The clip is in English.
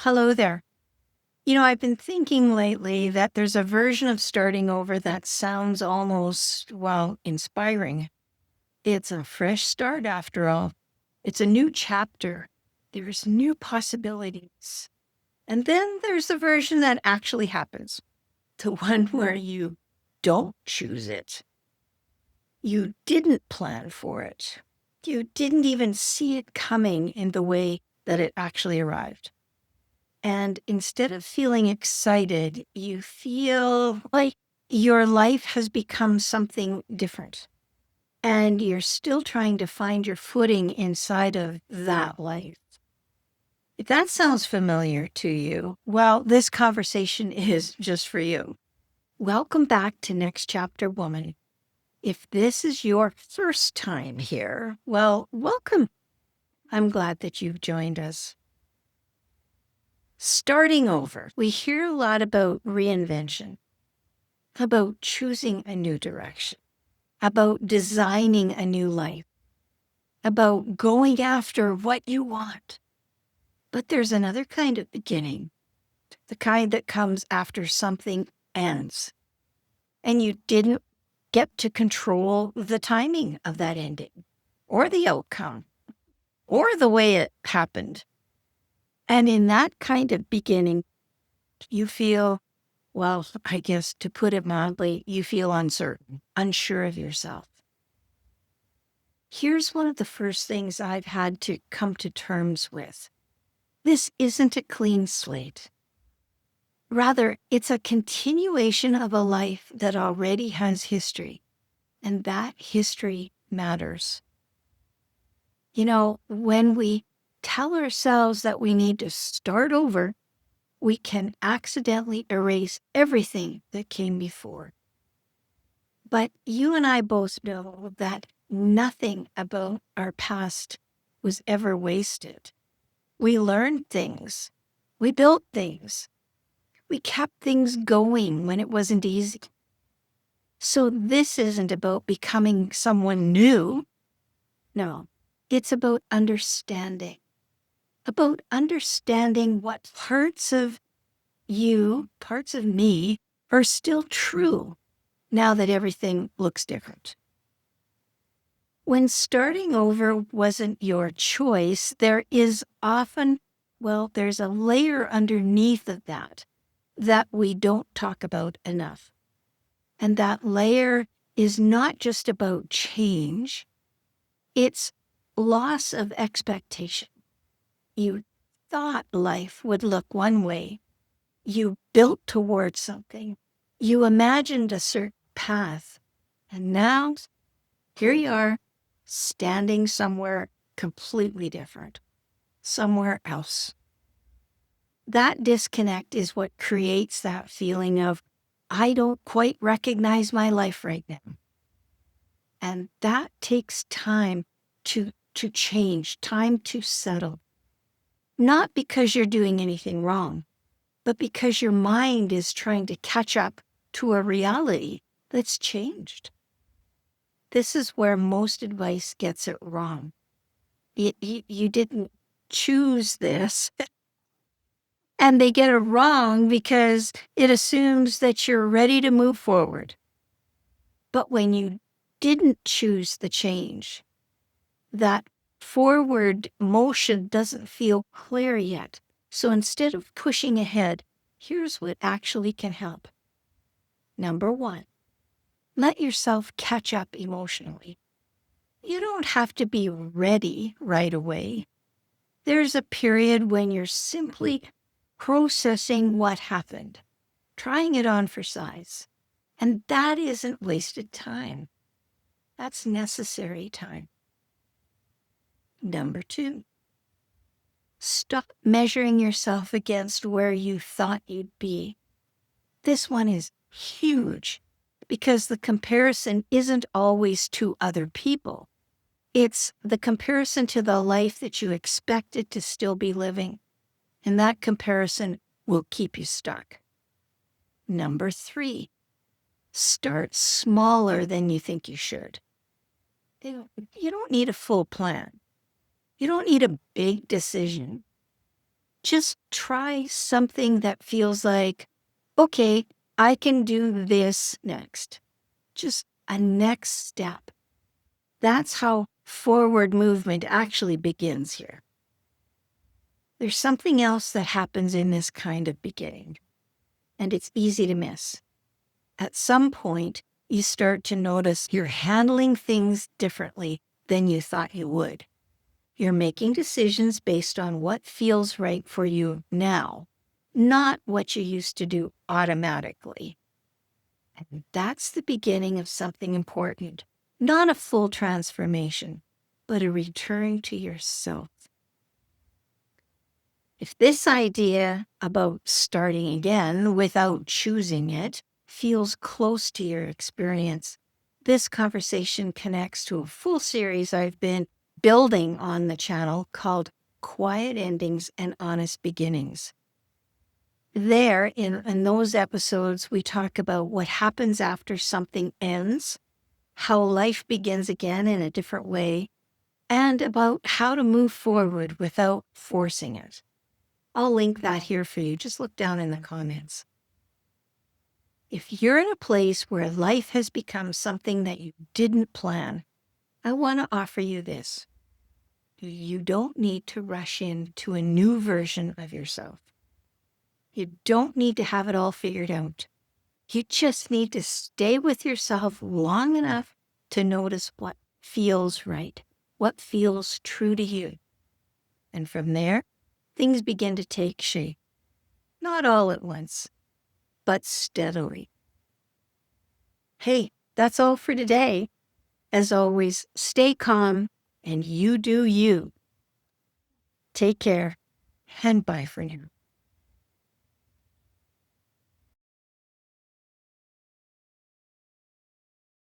Hello there. I've been thinking lately that there's a version of starting over that sounds almost, well, inspiring. It's a fresh start after all. It's a new chapter. There's new possibilities. And then there's the version that actually happens, the one where you don't choose it. You didn't plan for it. You didn't even see it coming in the way that it actually arrived. And instead of feeling excited, you feel like your life has become something different. And you're still trying to find your footing inside of that life. If that sounds familiar to you, well, this conversation is just for you. Welcome back to Next Chapter Woman. If this is your first time here, well, welcome. I'm glad that you've joined us. Starting over, we hear a lot about reinvention, about choosing a new direction, about designing a new life, about going after what you want. But there's another kind of beginning, the kind that comes after something ends, and you didn't get to control the timing of that ending, or the outcome, or the way it happened. And in that kind of beginning, you feel, well, I guess to put it mildly, you feel uncertain, unsure of yourself. Here's one of the first things I've had to come to terms with. This isn't a clean slate. Rather, it's a continuation of a life that already has history, and that history matters. When we tell ourselves that we need to start over, we can accidentally erase everything that came before. But you and I both know that nothing about our past was ever wasted. We learned things. We built things. We kept things going when it wasn't easy. So this isn't about becoming someone new. No, it's about understanding what parts of you, parts of me, are still true now that everything looks different. When starting over wasn't your choice, there is often, there's a layer underneath of that we don't talk about enough. And that layer is not just about change, it's loss of expectation. You thought life would look one way. You built towards something. You imagined a certain path. And now, here you are, standing somewhere completely different, somewhere else. That disconnect is what creates that feeling of, I don't quite recognize my life right now. And that takes time to change, time to settle. Not because you're doing anything wrong, but because your mind is trying to catch up to a reality that's changed. This is where most advice gets it wrong. You didn't choose this. And they get it wrong because it assumes that you're ready to move forward. But when you didn't choose the change, that forward motion doesn't feel clear yet. So instead of pushing ahead, here's what actually can help. Number one, let yourself catch up emotionally. You don't have to be ready right away. There's a period when you're simply processing what happened, trying it on for size. And that isn't wasted time. That's necessary time. Number two, stop measuring yourself against where you thought you'd be. This one is huge because the comparison isn't always to other people. It's the comparison to the life that you expected to still be living. And that comparison will keep you stuck. Number three, start smaller than you think you should. You don't need a full plan. You don't need a big decision. just try something that feels like, okay, I can do this next. Just a next step. That's how forward movement actually begins here. There's something else that happens in this kind of beginning, and it's easy to miss. At some point, you start to notice you're handling things differently than you thought you would. You're making decisions based on what feels right for you now, not what you used to do automatically. And that's the beginning of something important, not a full transformation, but a return to yourself. If this idea about starting again without choosing it feels close to your experience, this conversation connects to a full series I've been building on the channel called Quiet Endings and Honest Beginnings. There, in those episodes, we talk about what happens after something ends, how life begins again in a different way, and about how to move forward without forcing it. I'll link that here for you. Just look down in the comments. If you're in a place where life has become something that you didn't plan, I want to offer you this. You don't need to rush into a new version of yourself. You don't need to have it all figured out. You just need to stay with yourself long enough to notice what feels right, what feels true to you. And from there, things begin to take shape. Not all at once, but steadily. Hey, that's all for today. As always, stay calm and you do you. Take care and bye for now.